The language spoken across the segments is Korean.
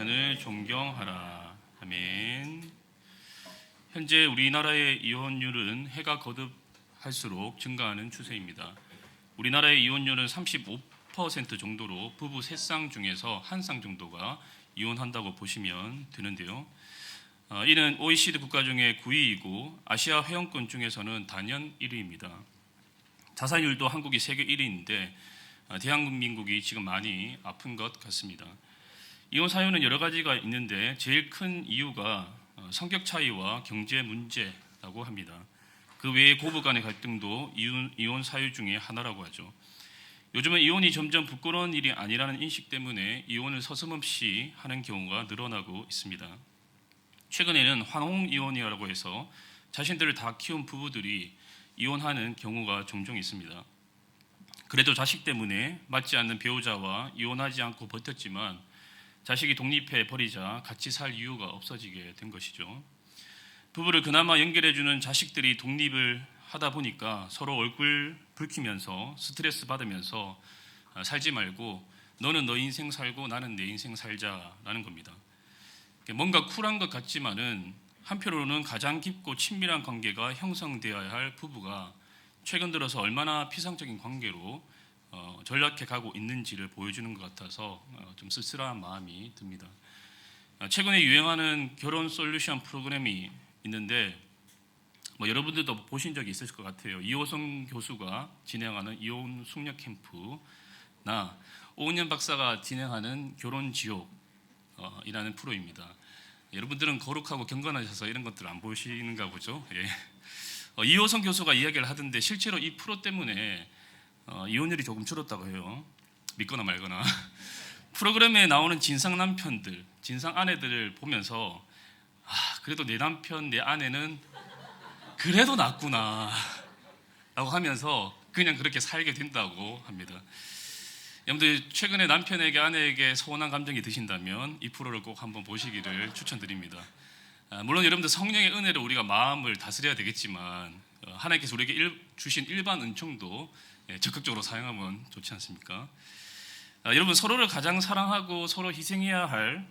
남편을 존경하라. 아멘. 현재 우리나라의 이혼율은 해가 거듭할수록 증가하는 추세입니다. 우리나라의 이혼율은 35% 정도로 부부 3쌍 중에서 1쌍 정도가 이혼한다고 보시면 되는데요. 이는 OECD 국가 중에 9위이고 아시아 회원권 중에서는 단연 1위입니다. 자살률도 한국이 세계 1위인데 대한민국이 지금 많이 아픈 것 같습니다. 이혼 사유는 여러 가지가 있는데 제일 큰 이유가 성격 차이와 경제 문제라고 합니다. 그 외에 고부 간의 갈등도 이혼 사유 중에 하나라고 하죠. 요즘은 이혼이 점점 부끄러운 일이 아니라는 인식 때문에 이혼을 서슴없이 하는 경우가 늘어나고 있습니다. 최근에는 환홍 이혼이라고 해서 자신들을 다 키운 부부들이 이혼하는 경우가 종종 있습니다. 그래도 자식 때문에 맞지 않는 배우자와 이혼하지 않고 버텼지만 자식이 독립해 버리자 같이 살 이유가 없어지게 된 것이죠. 부부를 그나마 연결해주는 자식들이 독립을 하다 보니까 서로 얼굴 붉히면서 스트레스 받으면서 살지 말고 너는 너 인생 살고 나는 내 인생 살자라는 겁니다. 뭔가 쿨한 것 같지만은 한편으로는 가장 깊고 친밀한 관계가 형성되어야 할 부부가 최근 들어서 얼마나 피상적인 관계로 전락해 가고 있는지를 보여주는 것 같아서 좀 쓸쓸한 마음이 듭니다. 최근에 유행하는 결혼 솔루션 프로그램이 있는데 여러분들도 보신 적이 있으실 것 같아요. 이호성 교수가 진행하는 이혼 숙녀 캠프나 오은영 박사가 진행하는 결혼 지옥이라는 프로입니다. 여러분들은 거룩하고 경건하셔서 이런 것들 안 보시는가 보죠. 예. 이호성 교수가 이야기를 하던데 실제로 이 프로 때문에 이혼율이 조금 줄었다고 해요. 믿거나 말거나. 프로그램에 나오는 진상 남편들, 진상 아내들을 보면서 그래도 내 남편, 내 아내는 그래도 낫구나 라고 하면서 그냥 그렇게 살게 된다고 합니다. 여러분들 최근에 남편에게 아내에게 서운한 감정이 드신다면 이 프로를 꼭 한번 보시기를 추천드립니다. 물론 여러분들 성령의 은혜로 우리가 마음을 다스려야 되겠지만 하나님께서 우리에게 주신 일반 은총도 적극적으로 사용하면 좋지 않습니까? 여러분 서로를 가장 사랑하고 서로 희생해야 할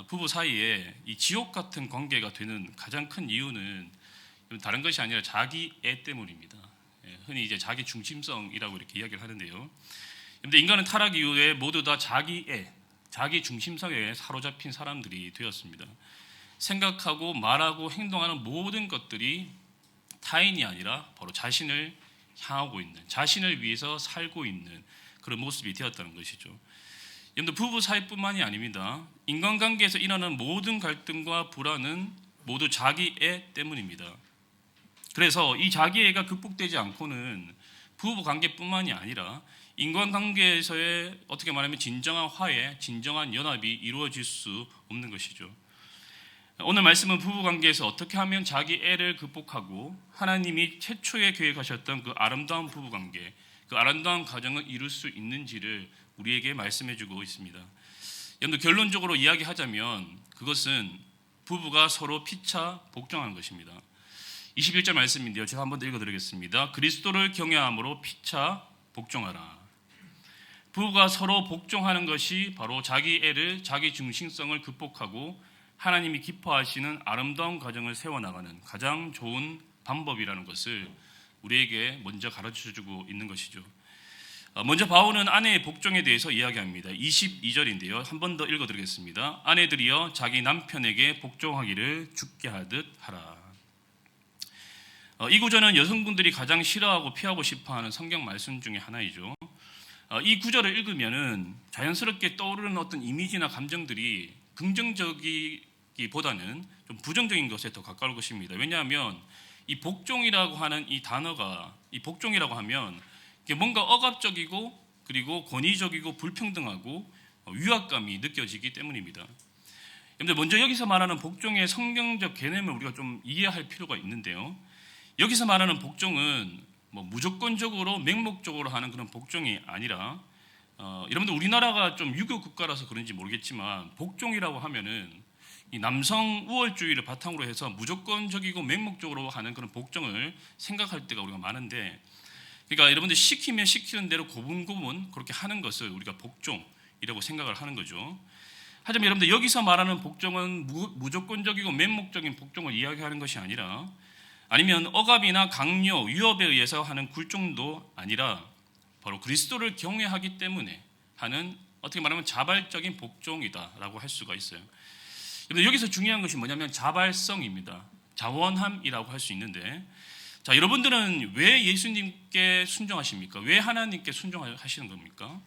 부부 사이에 이 지옥 같은 관계가 되는 가장 큰 이유는 다른 것이 아니라 자기애 때문입니다. 흔히 이제 자기 중심성이라고 이렇게 이야기를 하는데요. 근데 인간은 타락 이후에 모두 다 자기애, 자기 중심성에 사로잡힌 사람들이 되었습니다. 생각하고 말하고 행동하는 모든 것들이 타인이 아니라 바로 자신을 향하고 있는, 자신을 위해서 살고 있는 그런 모습이 되었다는 것이죠. 여러분들 부부 사이뿐만이 아닙니다. 인간관계에서 일어나는 모든 갈등과 불안은 모두 자기애 때문입니다. 그래서 이 자기애가 극복되지 않고는 부부 관계뿐만이 아니라 인간관계에서의 어떻게 말하면 진정한 화해, 진정한 연합이 이루어질 수 없는 것이죠. 오늘 말씀은 부부관계에서 어떻게 하면 자기애를 극복하고 하나님이 최초에 계획하셨던 그 아름다운 부부관계, 그 아름다운 가정을 이룰 수 있는지를 우리에게 말씀해주고 있습니다. 여러분 결론적으로 이야기하자면 그것은 부부가 서로 피차 복종하는 것입니다. 21절 말씀인데요. 제가 한번 더 읽어드리겠습니다. 그리스도를 경외함으로 피차 복종하라. 부부가 서로 복종하는 것이 바로 자기애를, 자기 중심성을 극복하고 하나님이 기뻐하시는 아름다운 가정을 세워나가는 가장 좋은 방법이라는 것을 우리에게 먼저 가르쳐주고 있는 것이죠. 먼저 바울은 아내의 복종에 대해서 이야기합니다. 22절인데요. 한 번 더 읽어드리겠습니다. 아내들이여 자기 남편에게 복종하기를 죽게 하듯 하라. 이 구절은 여성분들이 가장 싫어하고 피하고 싶어하는 성경 말씀 중에 하나이죠. 이 구절을 읽으면은 자연스럽게 떠오르는 어떤 이미지나 감정들이 긍정적이기보다는 좀 부정적인 것에 더 가까울 것입니다. 왜냐하면 이 복종이라고 하는 이 단어가, 이 복종이라고 하면 이게 뭔가 억압적이고 그리고 권위적이고 불평등하고 위압감이 느껴지기 때문입니다. 여러분들 먼저 여기서 말하는 복종의 성경적 개념을 우리가 좀 이해할 필요가 있는데요. 여기서 말하는 복종은 무조건적으로 맹목적으로 하는 그런 복종이 아니라 여러분들 우리나라가 좀 유교 국가라서 그런지 모르겠지만 복종이라고 하면은 이 남성 우월주의를 바탕으로 해서 무조건적이고 맹목적으로 하는 그런 복종을 생각할 때가 우리가 많은데, 그러니까 여러분들 시키면 시키는 대로 고분고분 그렇게 하는 것을 우리가 복종이라고 생각을 하는 거죠. 하지만 여러분들 여기서 말하는 복종은 무조건적이고 맹목적인 복종을 이야기하는 것이 아니라, 아니면 억압이나 강요, 위협에 의해서 하는 굴종도 아니라 바로 그리스도를 경외하기 때문에 하는, 어떻게 말하면 자발적인 복종이다라고 할 수가 있어요. 여기서 중요한 것이 뭐냐면 자발성입니다. 자원함이라고 할 수 있는데, 자, 여러분들은 왜 예수님께 순종하십니까? 왜 하나님께 순종하시는 겁니까?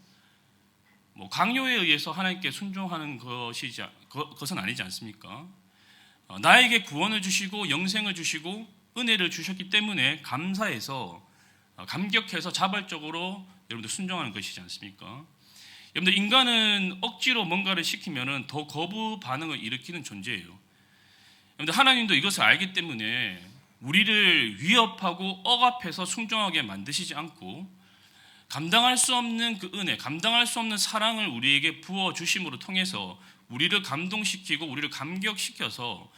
강요에 의해서 하나님께 순종하는 것은 아니지 않습니까? 나에게 구원을 주시고 영생을 주시고 은혜를 주셨기 때문에 감사해서, 감격해서 자발적으로 여러분들 순종하는 것이지 않습니까? 여러분들 인간은 억지로 뭔가를 시키면은 더 거부 반응을 일으키는 존재예요. 여러분들 하나님도 이것을 알기 때문에 우리를 위협하고 억압해서 순종하게 만드시지 않고, 감당할 수 없는 그 은혜, 감당할 수 없는 사랑을 우리에게 부어주심으로 통해서 우리를 감동시키고 우리를 감격시켜서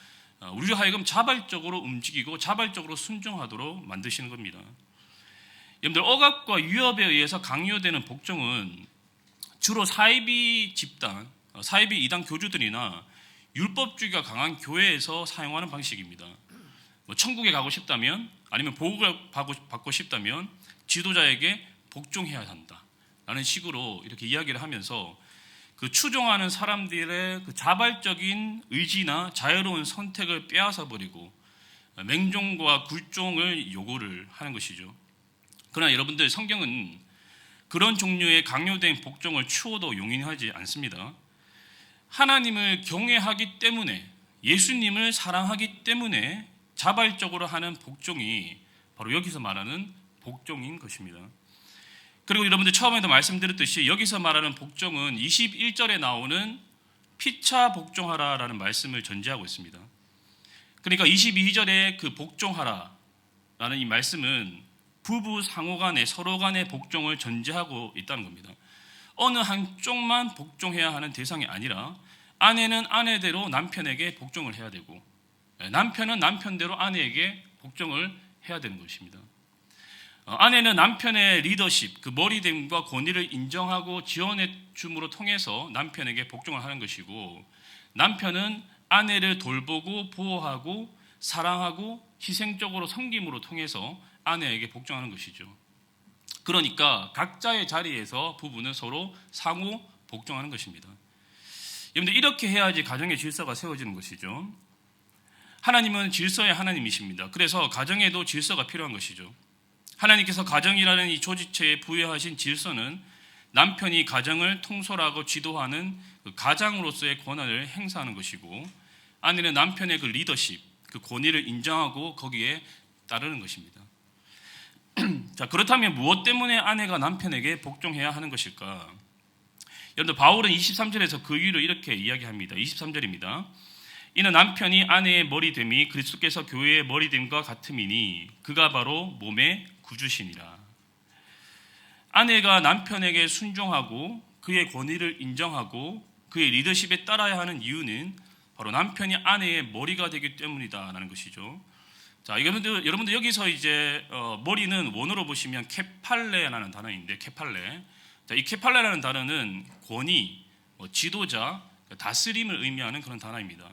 우리를 하여금 자발적으로 움직이고 자발적으로 순종하도록 만드시는 겁니다. 여러분들 억압과 위협에 의해서 강요되는 복종은 주로 사이비 집단, 사이비 이단 교주들이나 율법주의가 강한 교회에서 사용하는 방식입니다. 천국에 가고 싶다면, 아니면 보복을 받고 싶다면 지도자에게 복종해야 한다 라는 식으로 이렇게 이야기를 하면서 그 추종하는 사람들의 그 자발적인 의지나 자유로운 선택을 빼앗아 버리고 맹종과 굴종을 요구를 하는 것이죠. 그러나 여러분들, 성경은 그런 종류의 강요된 복종을 추호도 용인하지 않습니다. 하나님을 경외하기 때문에, 예수님을 사랑하기 때문에 자발적으로 하는 복종이 바로 여기서 말하는 복종인 것입니다. 그리고 여러분들 처음에도 말씀드렸듯이 여기서 말하는 복종은 21절에 나오는 피차 복종하라라는 말씀을 전제하고 있습니다. 그러니까 22절에 그 복종하라라는 이 말씀은 부부 상호 간에 서로 간의 복종을 전제하고 있다는 겁니다. 어느 한쪽만 복종해야 하는 대상이 아니라 아내는 아내대로 남편에게 복종을 해야 되고, 남편은 남편대로 아내에게 복종을 해야 되는 것입니다. 아내는 남편의 리더십, 그 머리됨과 권위를 인정하고 지원해 줌으로 통해서 남편에게 복종을 하는 것이고, 남편은 아내를 돌보고 보호하고 사랑하고 희생적으로 섬김으로 통해서 아내에게 복종하는 것이죠. 그러니까 각자의 자리에서 부부는 서로 상호 복종하는 것입니다. 여러분들, 이렇게 해야지 가정의 질서가 세워지는 것이죠. 하나님은 질서의 하나님이십니다. 그래서 가정에도 질서가 필요한 것이죠. 하나님께서 가정이라는 이 조직체에 부여하신 질서는 남편이 가정을 통솔하고 지도하는 그 가장으로서의 권한을 행사하는 것이고, 아내는 남편의 그 리더십, 그 권위를 인정하고 거기에 따르는 것입니다. 자, 그렇다면 무엇 때문에 아내가 남편에게 복종해야 하는 것일까? 여러분들, 바울은 23절에서 그 이유를 이렇게 이야기합니다. 23절입니다. 이는 남편이 아내의 머리됨이 그리스도께서 교회의 머리됨과 같음이니 그가 바로 몸의 구주시니라. 아내가 남편에게 순종하고 그의 권위를 인정하고 그의 리더십에 따라야 하는 이유는 바로 남편이 아내의 머리가 되기 때문이다라는 것이죠. 자, 여러분들 여기서 이제 머리는 원어로 보시면 케팔레라는 단어인데, 케팔레. 자, 이 케팔레라는 단어는 권위, 지도자, 다스림을 의미하는 그런 단어입니다.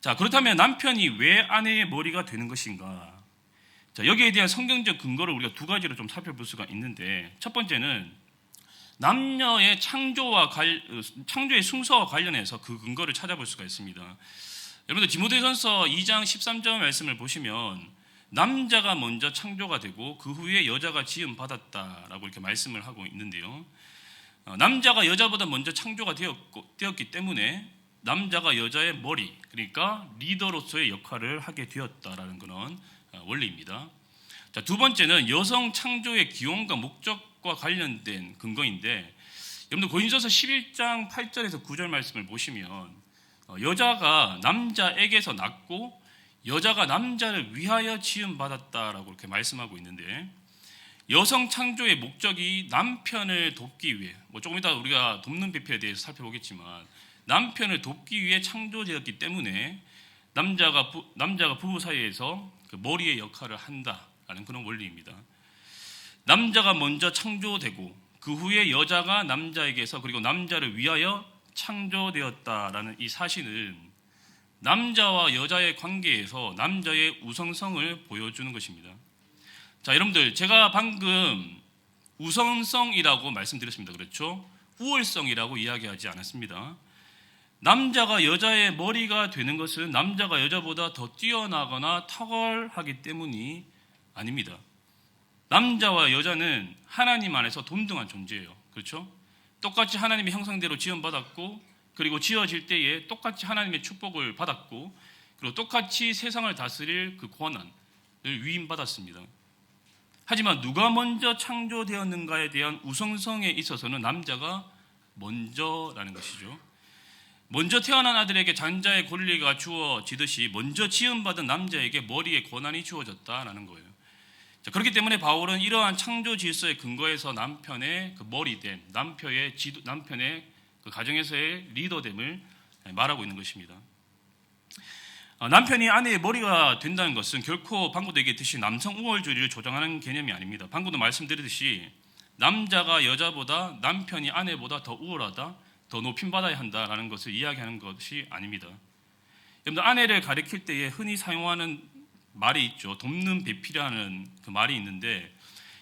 자, 그렇다면 남편이 왜 아내의 머리가 되는 것인가? 자, 여기에 대한 성경적 근거를 우리가 두 가지로 좀 살펴볼 수가 있는데, 첫 번째는 남녀의 창조의 순서와 관련해서 그 근거를 찾아볼 수가 있습니다. 여러분들, 디모데전서 2장 13절 말씀을 보시면 남자가 먼저 창조가 되고 그 후에 여자가 지음 받았다라고 이렇게 말씀을 하고 있는데요. 남자가 여자보다 먼저 창조가 되었기 때문에 남자가 여자의 머리, 그러니까 리더로서의 역할을 하게 되었다라는 그런 원리입니다. 자, 두 번째는 여성 창조의 기원과 목적과 관련된 근거인데, 여러분들 고린도서 11장 8절에서 9절 말씀을 보시면 여자가 남자에게서 났고 여자가 남자를 위하여 지음 받았다라고 이렇게 말씀하고 있는데, 여성 창조의 목적이 남편을 돕기 위해, 조금 이따 우리가 돕는 비표에 대해서 살펴보겠지만, 남편을 돕기 위해 창조되었기 때문에 남자가 부부 사이에서 그 머리의 역할을 한다라는 그런 원리입니다. 남자가 먼저 창조되고 그 후에 여자가 남자에게서, 그리고 남자를 위하여 창조되었다라는 이 사실은 남자와 여자의 관계에서 남자의 우선성을 보여주는 것입니다. 자, 여러분들, 제가 방금 우선성이라고 말씀드렸습니다. 그렇죠? 우월성이라고 이야기하지 않았습니다. 남자가 여자의 머리가 되는 것은 남자가 여자보다 더 뛰어나거나 탁월하기 때문이 아닙니다. 남자와 여자는 하나님 안에서 동등한 존재예요. 그렇죠? 똑같이 하나님의 형상대로 지음받았고, 그리고 지어질 때에 똑같이 하나님의 축복을 받았고, 그리고 똑같이 세상을 다스릴 그 권한을 위임받았습니다. 하지만 누가 먼저 창조되었는가에 대한 우선성에 있어서는 남자가 먼저라는 것이죠. 먼저 태어난 아들에게 잔자의 권리가 주어지듯이 먼저 지음받은 남자에게 머리의 권한이 주어졌다라는 거예요. 자, 그렇기 때문에 바울은 이러한 창조 질서의 근거에서 남편의 그 머리됨, 남편의 그 가정에서의 리더됨을 말하고 있는 것입니다. 남편이 아내의 머리가 된다는 것은 결코 방금도 얘기했듯이 남성 우월주의를 조장하는 개념이 아닙니다. 방금도 말씀드렸듯이 남자가 여자보다, 남편이 아내보다 더 우월하다, 더 높임받아야 한다라는 것을 이야기하는 것이 아닙니다. 여러분들, 아내를 가리킬 때에 흔히 사용하는 말이 있죠. 돕는 배필이라는 그 말이 있는데,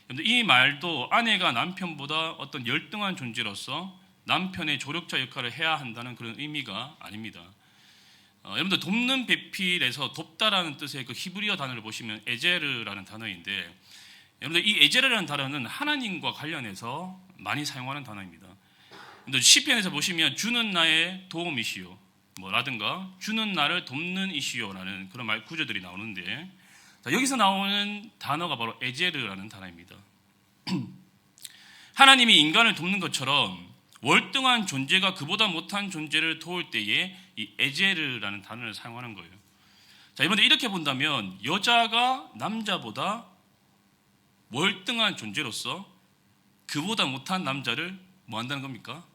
여러분들, 이 말도 아내가 남편보다 어떤 열등한 존재로서 남편의 조력자 역할을 해야 한다는 그런 의미가 아닙니다. 여러분들, 돕는 배필에서 돕다라는 뜻의 그 히브리어 단어를 보시면 에제르라는 단어인데, 여러분들, 이 에제르라는 단어는 하나님과 관련해서 많이 사용하는 단어입니다. 시편에서 보시면 주는 나의 도움이시요 라든가 주는 나를 돕는 이시요라는 그런 말 구조들이 나오는데, 여기서 나오는 단어가 바로 에제르라는 단어입니다. 하나님이 인간을 돕는 것처럼 월등한 존재가 그보다 못한 존재를 도울 때에 이 에제르라는 단어를 사용하는 거예요. 자, 이번에 이렇게 본다면 여자가 남자보다 월등한 존재로서 그보다 못한 남자를 뭐 한다는 겁니까?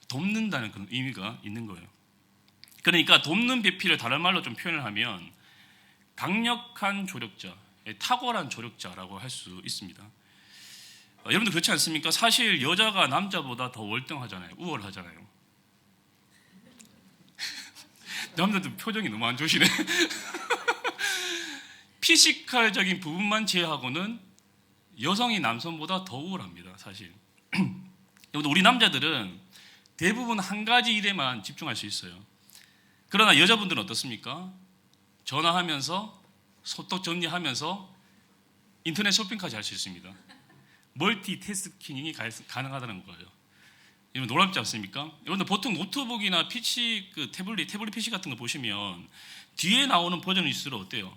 돕는다는 그런 의미가 있는 거예요. 그러니까 돕는 배필을 다른 말로 좀 표현을 하면 강력한 조력자, 탁월한 조력자라고 할 수 있습니다. 여러분들 그렇지 않습니까? 사실 여자가 남자보다 더 월등하잖아요. 우월하잖아요. 남자들 표정이 너무 안 좋으시네. 피지컬적인 부분만 제외하고는 여성이 남성보다 더 우월합니다. 사실. 우리 남자들은 대부분 한 가지 일에만 집중할 수 있어요. 그러나 여자분들은 어떻습니까? 전화하면서 소떡 정리하면서 인터넷 쇼핑까지 할 수 있습니다. 멀티태스킹이 가능하다는 거예요. 이건 놀랍지 않습니까? 여러분들 보통 노트북이나 PC, 태블릿 PC 같은 거 보시면 뒤에 나오는 버전일수록 어때요?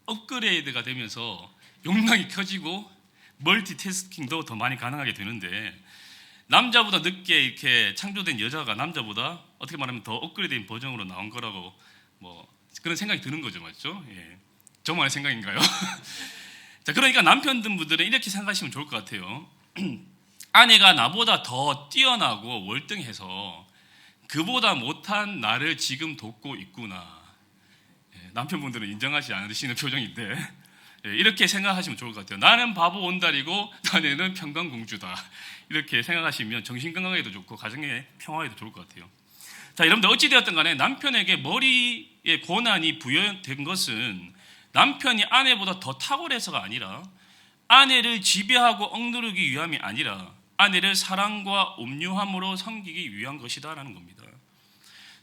업그레이드가 되면서 용량이 커지고 멀티태스킹도 더 많이 가능하게 되는데, 남자보다 늦게 이렇게 창조된 여자가 남자보다 어떻게 말하면 더 업그레이드된 버전으로 나온 거라고 그런 생각이 드는 거죠, 맞죠? 예. 저만의 생각인가요? 자, 그러니까 남편분들은 이렇게 생각하시면 좋을 것 같아요. 아내가 나보다 더 뛰어나고 월등해서 그보다 못한 나를 지금 돕고 있구나. 예, 남편분들은 인정하지 않으시는 표정인데, 예, 이렇게 생각하시면 좋을 것 같아요. 나는 바보 온달이고 아내는 평강공주다. 이렇게 생각하시면 정신건강에도 좋고 가정의 평화에도 좋을 것 같아요. 자, 여러분들 어찌되었든 간에 남편에게 머리의 권한이 부여된 것은 남편이 아내보다 더 탁월해서가 아니라, 아내를 지배하고 억누르기 위함이 아니라 아내를 사랑과 온유함으로 섬기기 위한 것이다라는 겁니다.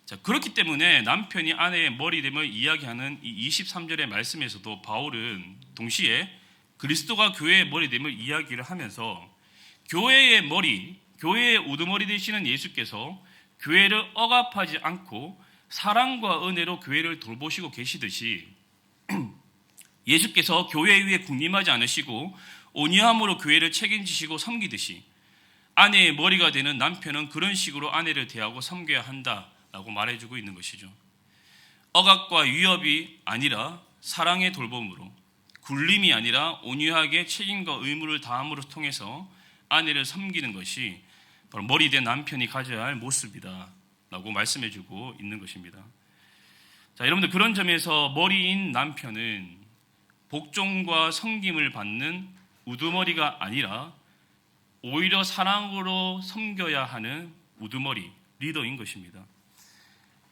자, 그렇기 때문에 남편이 아내의 머리됨을 이야기하는 이 23절의 말씀에서도 바울은 동시에 그리스도가 교회의 머리됨을 이야기를 하면서 교회의 머리, 교회의 우두머리 되시는 예수께서 교회를 억압하지 않고 사랑과 은혜로 교회를 돌보시고 계시듯이 예수께서 교회 위에 군림하지 않으시고 온유함으로 교회를 책임지시고 섬기듯이 아내의 머리가 되는 남편은 그런 식으로 아내를 대하고 섬겨야 한다라고 말해주고 있는 것이죠. 억압과 위협이 아니라 사랑의 돌봄으로, 굴림이 아니라 온유하게 책임과 의무를 다함으로 통해서 아내를 섬기는 것이 바로 머리된 남편이 가져야 할 모습이다라고 말씀해주고 있는 것입니다. 자, 여러분들 그런 점에서 머리인 남편은 복종과 섬김을 받는 우두머리가 아니라 오히려 사랑으로 섬겨야 하는 우두머리, 리더인 것입니다.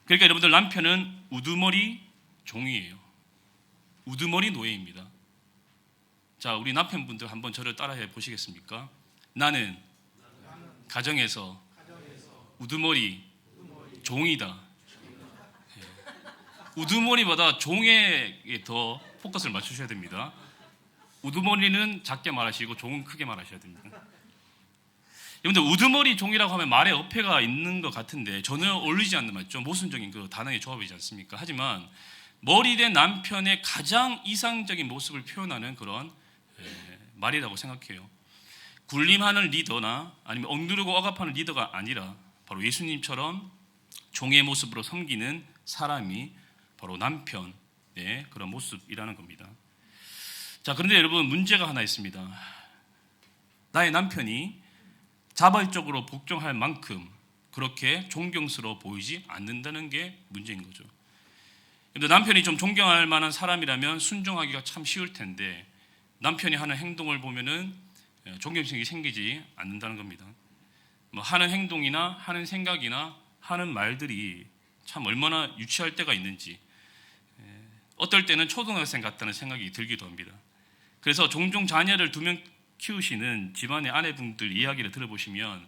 그러니까 여러분들, 남편은 우두머리 종이에요. 우두머리 노예입니다. 자, 우리 남편분들 한번 저를 따라해 보시겠습니까? 나는 가정에서 우두머리 종이다. 우두머리보다 종에게 더 포커스를 맞추셔야 됩니다. 우두머리는 작게 말하시고 종은 크게 말하셔야 됩니다. 여러분들, 우두머리 종이라고 하면 말에 어폐가 있는 것 같은데 전혀 어울리지 않는, 맞죠? 모순적인 그 단어의 조합이지 않습니까? 하지만 머리된 남편의 가장 이상적인 모습을 표현하는 그런 말이라고 생각해요. 군림하는 리더나 아니면 억누르고 억압하는 리더가 아니라 바로 예수님처럼 종의 모습으로 섬기는 사람이 바로 남편의 그런 모습이라는 겁니다. 자, 그런데 여러분, 문제가 하나 있습니다. 나의 남편이 자발적으로 복종할 만큼 그렇게 존경스러워 보이지 않는다는 게 문제인 거죠. 남편이 좀 존경할 만한 사람이라면 순종하기가 참 쉬울 텐데 남편이 하는 행동을 보면은 존경심이 생기지 않는다는 겁니다. 뭐 하는 행동이나 하는 생각이나 하는 말들이 참 얼마나 유치할 때가 있는지, 어떨 때는 초등학생 같다는 생각이 들기도 합니다. 그래서 종종 자녀를 2명 키우시는 집안의 아내분들 이야기를 들어보시면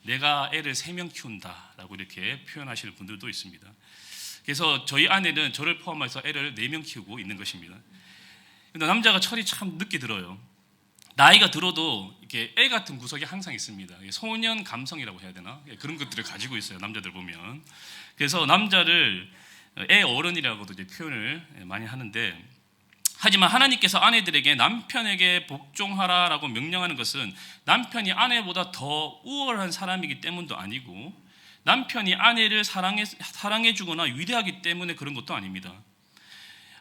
내가 애를 3명 키운다라고 이렇게 표현하시는 분들도 있습니다. 그래서 저희 아내는 저를 포함해서 애를 4명 키우고 있는 것입니다. 근데 남자가 철이 참 늦게 들어요. 나이가 들어도 이렇게 애 같은 구석이 항상 있습니다. 소년 감성이라고 해야 되나? 그런 것들을 가지고 있어요, 남자들 보면. 그래서 남자를 애 어른이라고도 이제 표현을 많이 하는데, 하지만 하나님께서 아내들에게 남편에게 복종하라라고 명령하는 것은 남편이 아내보다 더 우월한 사람이기 때문도 아니고 남편이 아내를 사랑해 주거나 위대하기 때문에 그런 것도 아닙니다.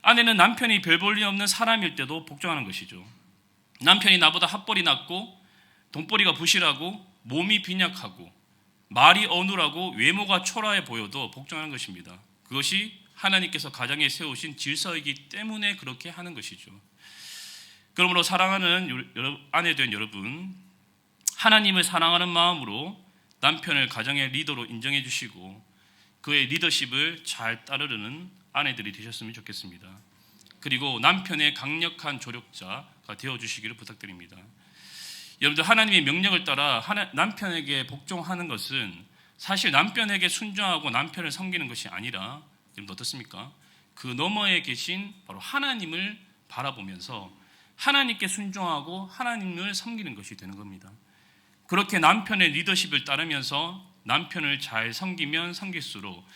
아내는 남편이 별 볼 일 없는 사람일 때도 복종하는 것이죠. 남편이 나보다 핫벌이 낮고 돈벌이가 부실하고 몸이 빈약하고 말이 어눌하고 외모가 초라해 보여도 복종하는 것입니다. 그것이 하나님께서 가정에 세우신 질서이기 때문에 그렇게 하는 것이죠. 그러므로 사랑하는 아내 된 여러분, 하나님을 사랑하는 마음으로 남편을 가정의 리더로 인정해 주시고 그의 리더십을 잘 따르는 아내들이 되셨으면 좋겠습니다. 그리고 남편의 강력한 조력자가 되어주시기를 부탁드립니다. 여러분들, 하나님의 명령을 따라 남편에게 복종하는 것은 사실 남편에게 순종하고 남편을 섬기는 것이 아니라, 여러분 어떻습니까? 그 너머에 계신 바로 하나님을 바라보면서 하나님께 순종하고 하나님을 섬기는 것이 되는 겁니다. 그렇게 남편의 리더십을 따르면서 남편을 잘 섬기면 섬길수록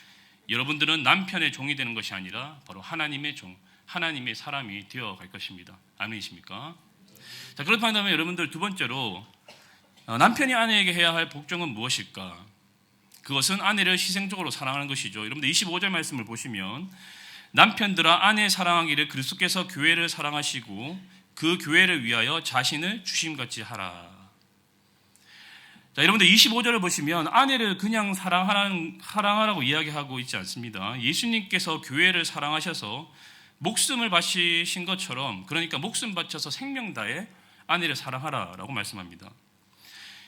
여러분들은 남편의 종이 되는 것이 아니라 바로 하나님의 종, 하나님의 사람이 되어갈 것입니다. 아멘이십니까? 자, 그렇다면 여러분들, 2번째로 남편이 아내에게 해야 할 복종은 무엇일까? 그것은 아내를 희생적으로 사랑하는 것이죠. 여러분들 25절 말씀을 보시면 남편들아, 아내 사랑하기를 그리스도께서 교회를 사랑하시고 그 교회를 위하여 자신을 주심같이 하라. 자, 여러분들 25절을 보시면 아내를 그냥 사랑하라고 이야기하고 있지 않습니다. 예수님께서 교회를 사랑하셔서 목숨을 바치신 것처럼, 그러니까 목숨 바쳐서 생명 다해 아내를 사랑하라라고 말씀합니다.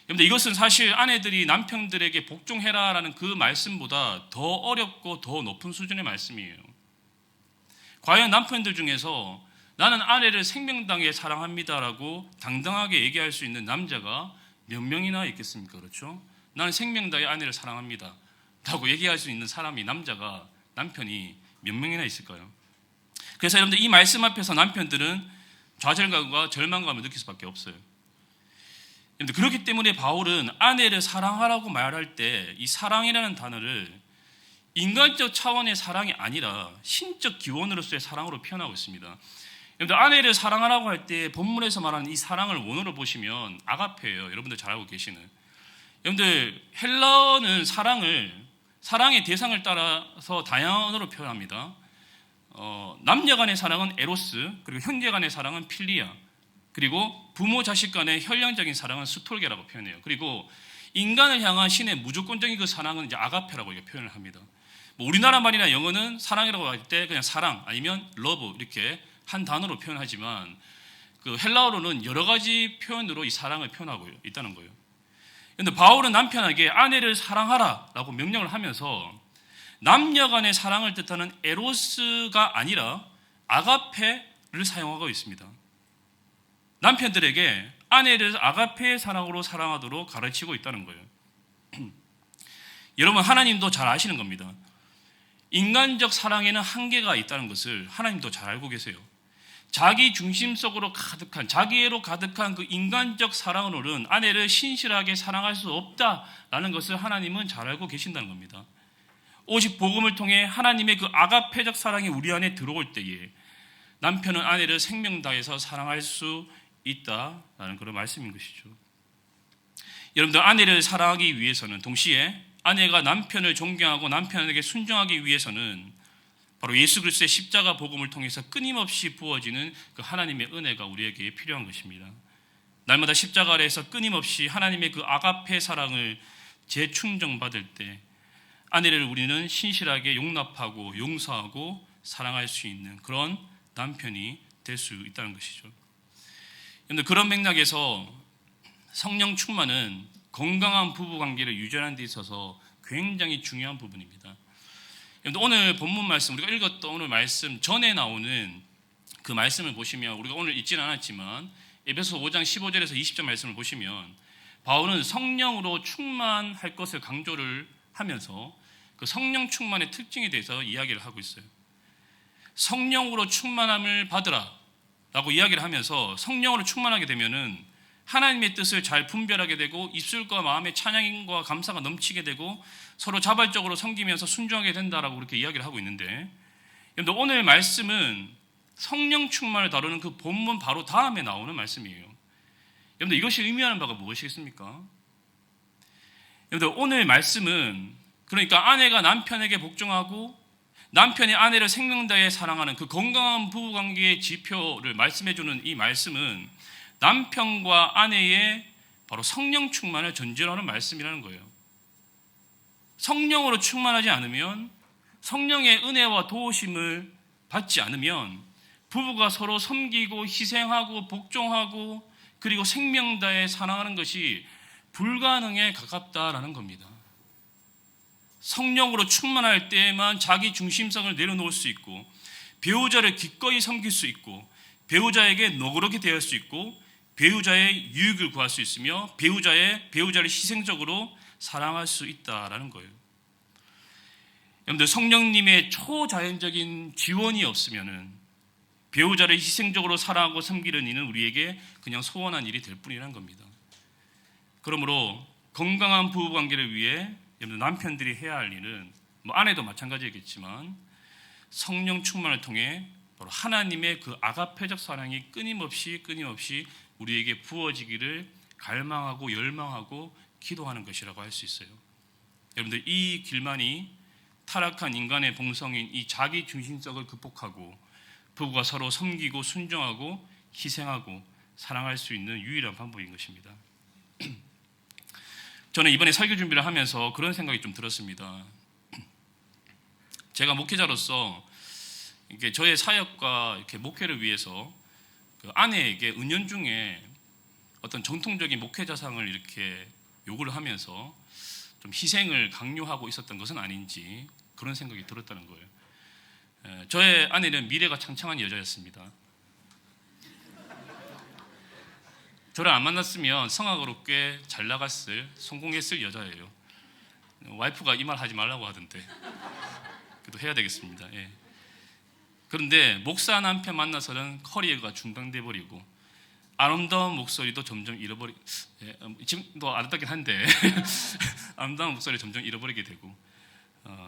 여러분들, 이것은 사실 아내들이 남편들에게 복종해라라는 그 말씀보다 더 어렵고 더 높은 수준의 말씀이에요. 과연 남편들 중에서 나는 아내를 생명당해 사랑합니다라고 당당하게 얘기할 수 있는 남자가 몇 명이나 있겠습니까? 그렇죠? 나는 생명다해 아내를 사랑합니다 라고 얘기할 수 있는 사람이, 남편이 몇 명이나 있을까요? 그래서 여러분들, 이 말씀 앞에서 남편들은 좌절감과 절망감을 느낄 수밖에 없어요. 그렇기 때문에 바울은 아내를 사랑하라고 말할 때 이 사랑이라는 단어를 인간적 차원의 사랑이 아니라 신적 기원으로서의 사랑으로 표현하고 있습니다. 여러분들, 아내를 사랑하라고 할 때 본문에서 말하는 이 사랑을 원어로 보시면 아가페예요. 여러분들 잘 알고 계시는. 여러분들, 헬라어는 사랑의 대상을 따라서 다양한 언어로 표현합니다. 남녀 간의 사랑은 에로스, 그리고 형제 간의 사랑은 필리아, 그리고 부모 자식 간의 혈연적인 사랑은 스톨게라고 표현해요. 그리고 인간을 향한 신의 무조건적인 그 사랑은 이제 아가페라고 표현을 합니다. 뭐 우리나라 말이나 영어는 사랑이라고 할 때 그냥 사랑 아니면 러브 이렇게 한 단어로 표현하지만 그 헬라어로는 여러 가지 표현으로 이 사랑을 표현하고 있다는 거예요. 그런데 바울은 남편에게 아내를 사랑하라라고 명령을 하면서 남녀 간의 사랑을 뜻하는 에로스가 아니라 아가페를 사용하고 있습니다. 남편들에게 아내를 아가페의 사랑으로 사랑하도록 가르치고 있다는 거예요. 여러분, 하나님도 잘 아시는 겁니다. 인간적 사랑에는 한계가 있다는 것을 하나님도 잘 알고 계세요. 자기 중심 속으로 가득한, 자기애로 가득한 그 인간적 사랑으로는 아내를 신실하게 사랑할 수 없다라는 것을 하나님은 잘 알고 계신다는 겁니다. 오직 복음을 통해 하나님의 그 아가페적 사랑이 우리 안에 들어올 때에 남편은 아내를 생명 다해서 사랑할 수 있다라는 그런 말씀인 것이죠. 여러분들, 아내를 사랑하기 위해서는, 동시에 아내가 남편을 존경하고 남편에게 순종하기 위해서는 바로 예수 그리스도의 십자가 복음을 통해서 끊임없이 부어지는 그 하나님의 은혜가 우리에게 필요한 것입니다. 날마다 십자가 아래에서 끊임없이 하나님의 그 아가페 사랑을 재충전받을 때 아내를 우리는 신실하게 용납하고 용서하고 사랑할 수 있는 그런 남편이 될 수 있다는 것이죠. 그런데 그런 맥락에서 성령 충만은 건강한 부부관계를 유지하는 데 있어서 굉장히 중요한 부분입니다. 오늘 본문 말씀, 우리가 읽었던 오늘 말씀 전에 나오는 그 말씀을 보시면, 우리가 오늘 읽지는 않았지만 에베소 5장 15절에서 20절 말씀을 보시면 바울은 성령으로 충만할 것을 강조를 하면서 그 성령 충만의 특징에 대해서 이야기를 하고 있어요. 성령으로 충만함을 받으라 라고 이야기를 하면서, 성령으로 충만하게 되면은 하나님의 뜻을 잘 분별하게 되고 입술과 마음의 찬양과 감사가 넘치게 되고 서로 자발적으로 섬기면서 순종하게 된다라고 그렇게 이야기를 하고 있는데, 오늘 말씀은 성령 충만을 다루는 그 본문 바로 다음에 나오는 말씀이에요. 여러분들, 이것이 의미하는 바가 무엇이겠습니까? 여러분들, 오늘 말씀은 그러니까 아내가 남편에게 복종하고 남편이 아내를 생명 다해 사랑하는 그 건강한 부부관계의 지표를 말씀해주는 이 말씀은 남편과 아내의 바로 성령 충만을 전제로 하는 말씀이라는 거예요. 성령으로 충만하지 않으면, 성령의 은혜와 도우심을 받지 않으면 부부가 서로 섬기고 희생하고 복종하고 그리고 생명 다해 사랑하는 것이 불가능에 가깝다라는 겁니다. 성령으로 충만할 때에만 자기 중심성을 내려놓을 수 있고 배우자를 기꺼이 섬길 수 있고 배우자에게 너그럽게 대할 수 있고 배우자의 유익을 구할 수 있으며 배우자를 희생적으로 사랑할 수 있다라는 거예요. 여러분들, 성령님의 초자연적인 지원이 없으면은 배우자를 희생적으로 사랑하고 섬기는 일은 우리에게 그냥 소원한 일이 될 뿐이라는 겁니다. 그러므로 건강한 부부관계를 위해 여러분, 남편들이 해야 할 일은, 아내도 마찬가지겠지만 성령 충만을 통해 바로 하나님의 그 아가페적 사랑이 끊임없이 우리에게 부어지기를 갈망하고 열망하고 기도하는 것이라고 할 수 있어요. 여러분들, 이 길만이 타락한 인간의 본성인 이 자기 중심성을 극복하고 부부가 서로 섬기고 순종하고 희생하고 사랑할 수 있는 유일한 방법인 것입니다. 저는 이번에 설교 준비를 하면서 그런 생각이 좀 들었습니다. 제가 목회자로서 이렇게 저의 사역과 이렇게 목회를 위해서 그 아내에게 은연중에 어떤 정통적인 목회자상을 이렇게 요구를 하면서 좀 희생을 강요하고 있었던 것은 아닌지 그런 생각이 들었다는 거예요. 저의 아내는 미래가 창창한 여자였습니다. 저를 안 만났으면 성악으로 꽤 잘 나갔을, 성공했을 여자예요. 와이프가 이 말 하지 말라고 하던데 그래도 해야 되겠습니다. 예. 그런데 목사 남편 만나서는 커리어가 중단돼 버리고 아름다운 목소리도 점점 지금도 아름답긴 한데 아름다운 목소리를 점점 잃어버리게 되고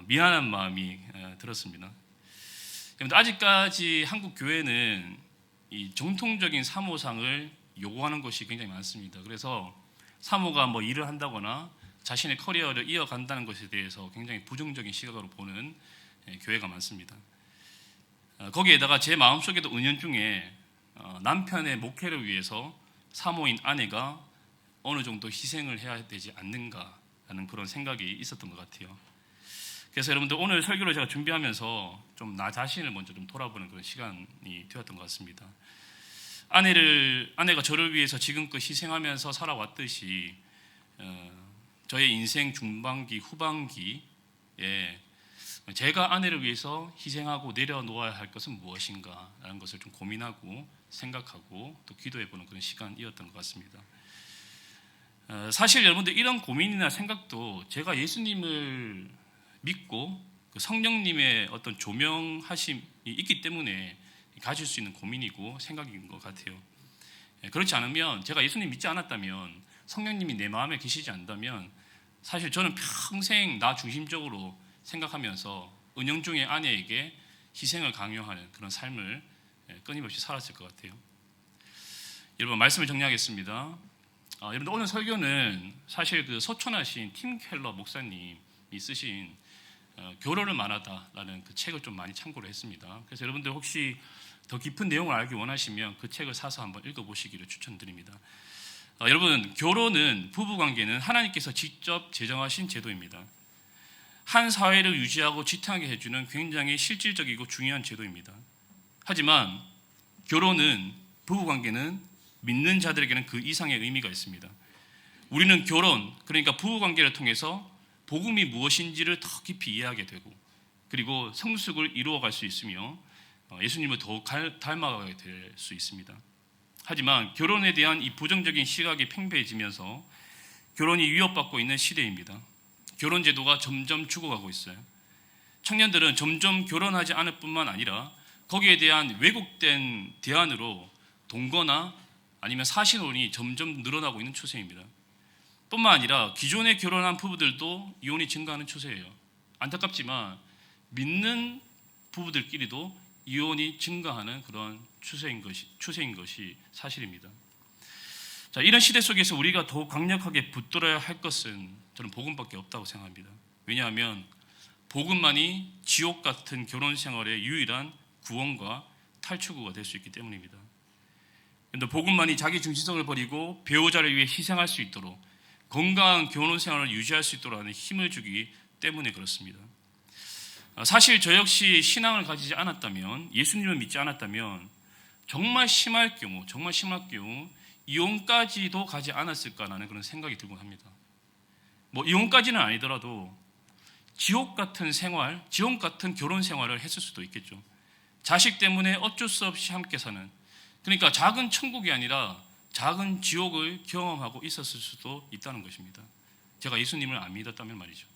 미안한 마음이 들었습니다. 그런데 아직까지 한국 교회는 이 정통적인 사모상을 요구하는 것이 굉장히 많습니다. 그래서 사모가 일을 한다거나 자신의 커리어를 이어간다는 것에 대해서 굉장히 부정적인 시각으로 보는 교회가 많습니다. 거기에다가 제 마음속에도 은연중에 남편의 목회를 위해서 사모인 아내가 어느 정도 희생을 해야 되지 않는가라는 그런 생각이 있었던 것 같아요. 그래서 여러분들, 오늘 설교를 제가 준비하면서 좀 나 자신을 먼저 좀 돌아보는 그런 시간이 되었던 것 같습니다. 아내가 저를 위해서 지금껏 희생하면서 살아왔듯이 저의 인생 중반기, 후반기에 제가 아내를 위해서 희생하고 내려놓아야 할 것은 무엇인가라는 것을 좀 고민하고 생각하고 또 기도해보는 그런 시간이었던 것 같습니다. 사실 여러분들 이런 고민이나 생각도 제가 예수님을 믿고 그 성령님의 어떤 조명하심이 있기 때문에 가질 수 있는 고민이고 생각인 것 같아요. 그렇지 않으면, 제가 예수님 믿지 않았다면, 성령님이 내 마음에 계시지 않다면 사실 저는 평생 나 중심적으로 생각하면서 은영중의 아내에게 희생을 강요하는 그런 삶을 끊임없이 살았을 것 같아요. 여러분, 말씀을 정리하겠습니다. 여러분, 오늘 설교는 사실 그 소천하신 팀 켈러 목사님이 쓰신 교로를 말하다라는 그 책을 좀 많이 참고를 했습니다. 그래서 여러분들 혹시 더 깊은 내용을 알기 원하시면 그 책을 사서 한번 읽어보시기를 추천드립니다. 여러분, 교로는, 부부관계는 하나님께서 직접 제정하신 제도입니다. 한 사회를 유지하고 지탱하게 해주는 굉장히 실질적이고 중요한 제도입니다. 하지만 교로는, 부부관계는 믿는 자들에게는 그 이상의 의미가 있습니다. 우리는 결혼, 그러니까 부부관계를 통해서 복음이 무엇인지를 더 깊이 이해하게 되고, 그리고 성숙을 이루어갈 수 있으며 예수님을 더욱 닮아가게 될 수 있습니다. 하지만 결혼에 대한 이 부정적인 시각이 팽배해지면서 결혼이 위협받고 있는 시대입니다. 결혼 제도가 점점 죽어가고 있어요. 청년들은 점점 결혼하지 않을 뿐만 아니라 거기에 대한 왜곡된 대안으로 동거나 아니면 사실혼이 점점 늘어나고 있는 추세입니다. 뿐만 아니라 기존에 결혼한 부부들도 이혼이 증가하는 추세예요. 안타깝지만 믿는 부부들끼리도 이혼이 증가하는 그런 추세인 것이 사실입니다. 자, 이런 시대 속에서 우리가 더욱 강력하게 붙들어야 할 것은 저는 복음밖에 없다고 생각합니다. 왜냐하면 복음만이 지옥 같은 결혼 생활의 유일한 구원과 탈출구가 될 수 있기 때문입니다. 그런데 복음만이 자기 중심성을 버리고 배우자를 위해 희생할 수 있도록, 건강한 결혼 생활을 유지할 수 있도록 하는 힘을 주기 때문에 그렇습니다. 사실 저 역시 신앙을 가지지 않았다면, 예수님을 믿지 않았다면 정말 심할 경우 이혼까지도 가지 않았을까라는 그런 생각이 들곤 합니다. 뭐 이혼까지는 아니더라도 지옥 같은 생활, 지옥 같은 결혼 생활을 했을 수도 있겠죠. 자식 때문에 어쩔 수 없이 함께 사는, 그러니까 작은 천국이 아니라 작은 지옥을 경험하고 있었을 수도 있다는 것입니다. 제가 예수님을 안 믿었다면 말이죠.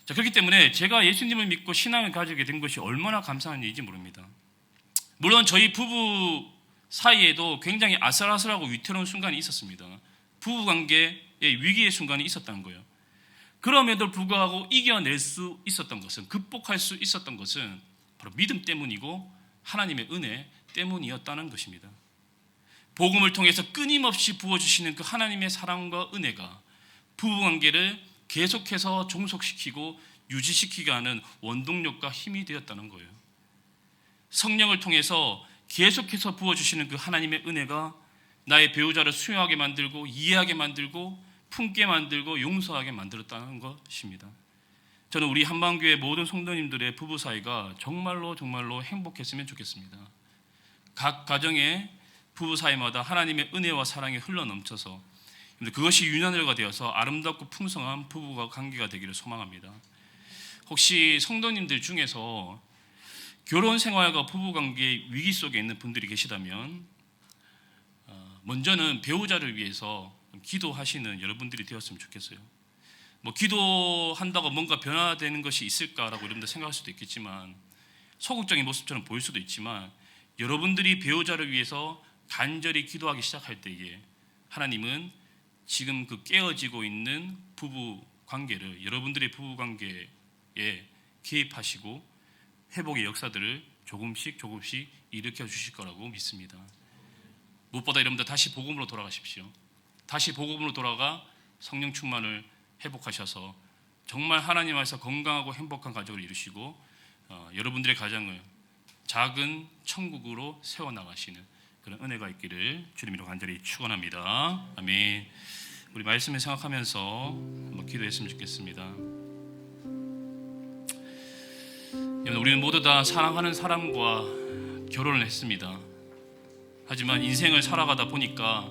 자, 그렇기 때문에 제가 예수님을 믿고 신앙을 가지게 된 것이 얼마나 감사한 일인지 모릅니다. 물론 저희 부부 사이에도 굉장히 아슬아슬하고 위태로운 순간이 있었습니다. 부부관계의 위기의 순간이 있었다는 거예요. 그럼에도 불구하고 이겨낼 수 있었던 것은, 극복할 수 있었던 것은 바로 믿음 때문이고 하나님의 은혜 때문이었다는 것입니다. 복음을 통해서 끊임없이 부어주시는 그 하나님의 사랑과 은혜가 부부관계를 계속해서 종속시키고 유지시키게 하는 원동력과 힘이 되었다는 거예요. 성령을 통해서 계속해서 부어주시는 그 하나님의 은혜가 나의 배우자를 수용하게 만들고, 이해하게 만들고, 품게 만들고, 용서하게 만들었다는 것입니다. 저는 우리 한방교회 모든 성도님들의 부부 사이가 정말로 행복했으면 좋겠습니다. 각 가정의 부부 사이마다 하나님의 은혜와 사랑이 흘러넘쳐서 그것이 유난열가 되어서 아름답고 풍성한 부부가 관계가 되기를 소망합니다. 혹시 성도님들 중에서 결혼 생활과 부부 관계 위기 속에 있는 분들이 계시다면 먼저는 배우자를 위해서 기도하시는 여러분들이 되었으면 좋겠어요. 뭐 기도한다고 뭔가 변화되는 것이 있을까라고 여러분들 생각할 수도 있겠지만, 소극적인 모습처럼 보일 수도 있지만, 여러분들이 배우자를 위해서 간절히 기도하기 시작할 때에 하나님은 지금 그 깨어지고 있는 부부 관계를, 여러분들의 부부 관계에 개입하시고 회복의 역사들을 조금씩 일으켜 주실 거라고 믿습니다. 무엇보다 여러분들 다시 복음으로 돌아가십시오. 다시 복음으로 돌아가 성령 충만을 회복하셔서 정말 하나님 안에서 건강하고 행복한 가족을 이루시고 여러분들의 가정을 작은 천국으로 세워나가시는 그런 은혜가 있기를 주님으로 간절히 축원합니다. 아멘. 우리 말씀을 생각하면서 한번 기도했으면 좋겠습니다. 우리는 모두 다 사랑하는 사람과 결혼을 했습니다. 하지만 인생을 살아가다 보니까